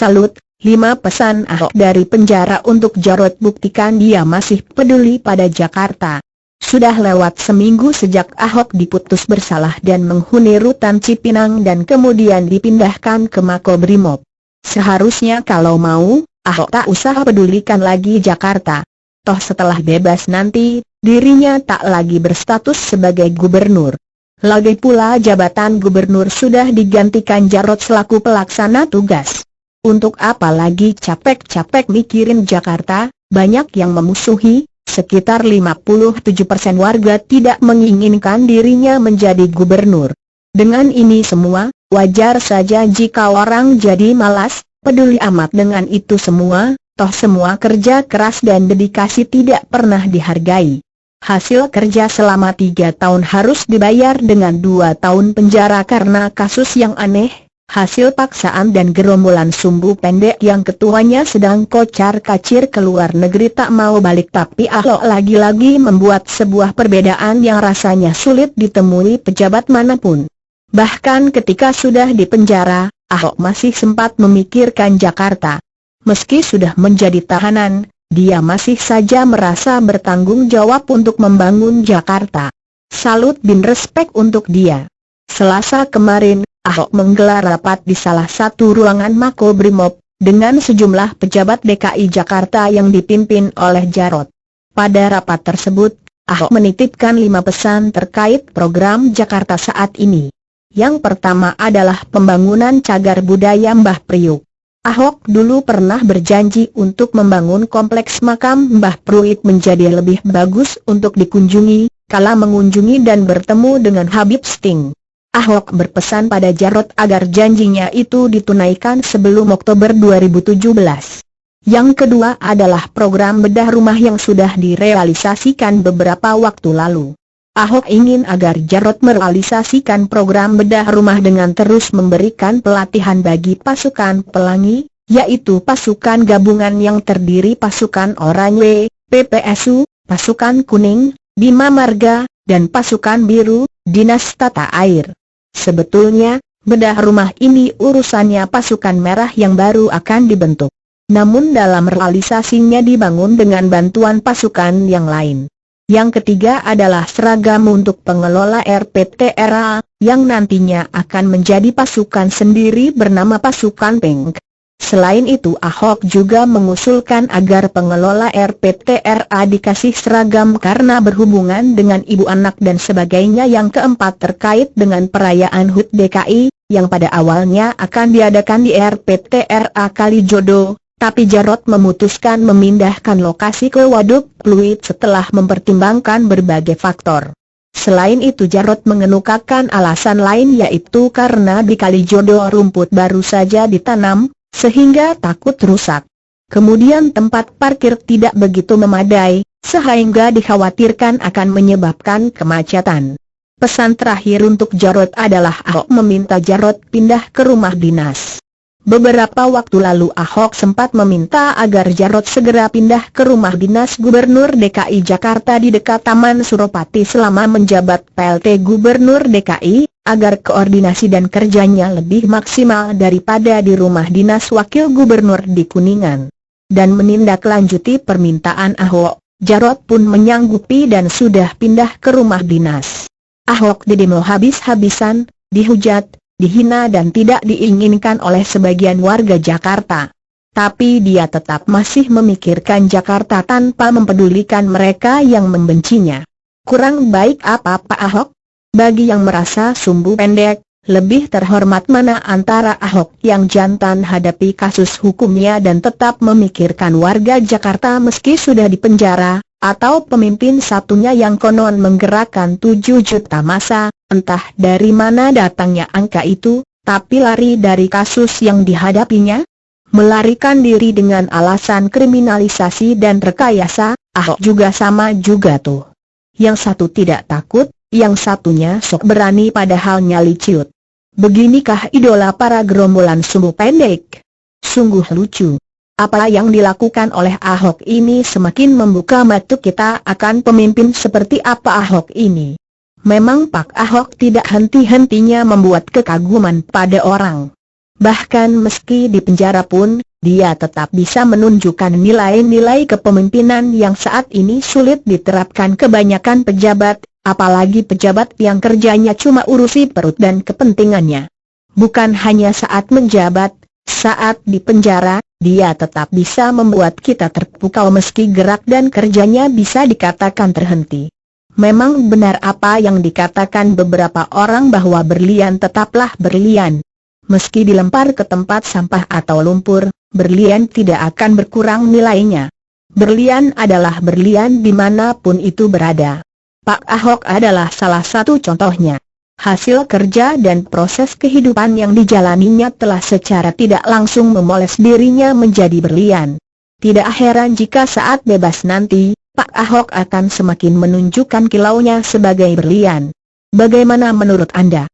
salut, 5 pesan Ahok dari penjara untuk Jarot buktikan dia masih peduli pada Jakarta. Sudah lewat seminggu sejak Ahok diputus bersalah dan menghuni rutan Cipinang dan kemudian dipindahkan ke Makobrimob. Seharusnya kalau mau, Ahok tak usah pedulikan lagi Jakarta. Toh setelah bebas nanti, dirinya tak lagi berstatus sebagai gubernur. Lagi pula jabatan gubernur sudah digantikan Jarot selaku pelaksana tugas. Untuk apa lagi capek-capek mikirin Jakarta? Banyak yang memusuhi, sekitar 57% warga tidak menginginkan dirinya menjadi gubernur. Dengan ini semua, wajar saja jika orang jadi malas, peduli amat dengan itu semua, toh semua kerja keras dan dedikasi tidak pernah dihargai. Hasil kerja selama 3 tahun harus dibayar dengan 2 tahun penjara karena kasus yang aneh. Hasil paksaan dan gerombolan sumbu pendek yang ketuanya sedang kocar-kacir ke luar negeri tak mau balik, tapi Ahok lagi-lagi membuat sebuah perbedaan yang rasanya sulit ditemui pejabat manapun. Bahkan ketika sudah di penjara, Ahok masih sempat memikirkan Jakarta. Meski sudah menjadi tahanan, dia masih saja merasa bertanggung jawab untuk membangun Jakarta. Salut bin respek untuk dia. Selasa kemarin, Ahok menggelar rapat di salah satu ruangan Makobrimob, dengan sejumlah pejabat DKI Jakarta yang dipimpin oleh Jarot. Pada rapat tersebut, Ahok menitipkan 5 pesan terkait program Jakarta saat ini. Yang pertama adalah pembangunan cagar budaya Mbah Priuk. Ahok dulu pernah berjanji untuk membangun kompleks makam Mbah Pruit menjadi lebih bagus untuk dikunjungi, kala mengunjungi dan bertemu dengan Habib Sting. Ahok berpesan pada Jarot agar janjinya itu ditunaikan sebelum Oktober 2017. Yang kedua adalah program bedah rumah yang sudah direalisasikan beberapa waktu lalu. Ahok ingin agar Jarot merealisasikan program bedah rumah dengan terus memberikan pelatihan bagi pasukan pelangi, yaitu pasukan gabungan yang terdiri pasukan Oranye, PPSU, pasukan kuning, Bima Marga, dan pasukan biru, Dinas Tata Air. Sebetulnya, bedah rumah ini urusannya pasukan merah yang baru akan dibentuk. Namun dalam realisasinya dibangun dengan bantuan pasukan yang lain. Yang ketiga adalah seragam untuk pengelola RPTRA, yang nantinya akan menjadi pasukan sendiri bernama pasukan Pink. Selain itu Ahok juga mengusulkan agar pengelola RPTRA dikasih seragam karena berhubungan dengan ibu anak dan sebagainya. Yang keempat terkait dengan perayaan HUT DKI, yang pada awalnya akan diadakan di RPTRA Kalijodo, tapi Jarot memutuskan memindahkan lokasi ke Waduk Pluit setelah mempertimbangkan berbagai faktor. Selain itu Jarot mengemukakan alasan lain, yaitu karena di Kalijodo rumput baru saja ditanam, sehingga takut rusak. Kemudian tempat parkir tidak begitu memadai, sehingga dikhawatirkan akan menyebabkan kemacetan. Pesan terakhir untuk Jarot adalah Ahok meminta Jarot pindah ke rumah dinas. Beberapa waktu lalu Ahok sempat meminta agar Jarot segera pindah ke rumah dinas Gubernur DKI Jakarta di dekat Taman Suropati selama menjabat PLT Gubernur DKI, agar koordinasi dan kerjanya lebih maksimal daripada di rumah dinas Wakil Gubernur di Kuningan. Dan menindaklanjuti permintaan Ahok, Jarot pun menyanggupi dan sudah pindah ke rumah dinas. Ahok didemo habis-habisan, dihujat, dihina dan tidak diinginkan oleh sebagian warga Jakarta. Tapi dia tetap masih memikirkan Jakarta tanpa mempedulikan mereka yang membencinya. Kurang baik apa Pak Ahok? Bagi yang merasa sumbu pendek, lebih terhormat mana antara Ahok yang jantan hadapi kasus hukumnya dan tetap memikirkan warga Jakarta meski sudah di penjara, atau pemimpin satunya yang konon menggerakkan 7 juta massa, entah dari mana datangnya angka itu, tapi lari dari kasus yang dihadapinya? Melarikan diri dengan alasan kriminalisasi dan rekayasa, Ahok juga sama juga tuh. Yang satu tidak takut, yang satunya sok berani padahal nyali ciut. Beginikah idola para gerombolan sumbu pendek? Sungguh lucu. Apa yang dilakukan oleh Ahok ini semakin membuka mata kita akan pemimpin seperti apa Ahok ini. Memang Pak Ahok tidak henti-hentinya membuat kekaguman pada orang. Bahkan meski di penjara pun, dia tetap bisa menunjukkan nilai-nilai kepemimpinan yang saat ini sulit diterapkan kebanyakan pejabat, apalagi pejabat yang kerjanya cuma urusi perut dan kepentingannya. Bukan hanya saat menjabat, saat di penjara, dia tetap bisa membuat kita terpukau meski gerak dan kerjanya bisa dikatakan terhenti. Memang benar apa yang dikatakan beberapa orang bahwa berlian tetaplah berlian. Meski dilempar ke tempat sampah atau lumpur, berlian tidak akan berkurang nilainya. Berlian adalah berlian dimanapun itu berada. Pak Ahok adalah salah satu contohnya. Hasil kerja dan proses kehidupan yang dijalaninya telah secara tidak langsung memoles dirinya menjadi berlian. Tidak heran jika saat bebas nanti, Pak Ahok akan semakin menunjukkan kilaunya sebagai berlian. Bagaimana menurut Anda?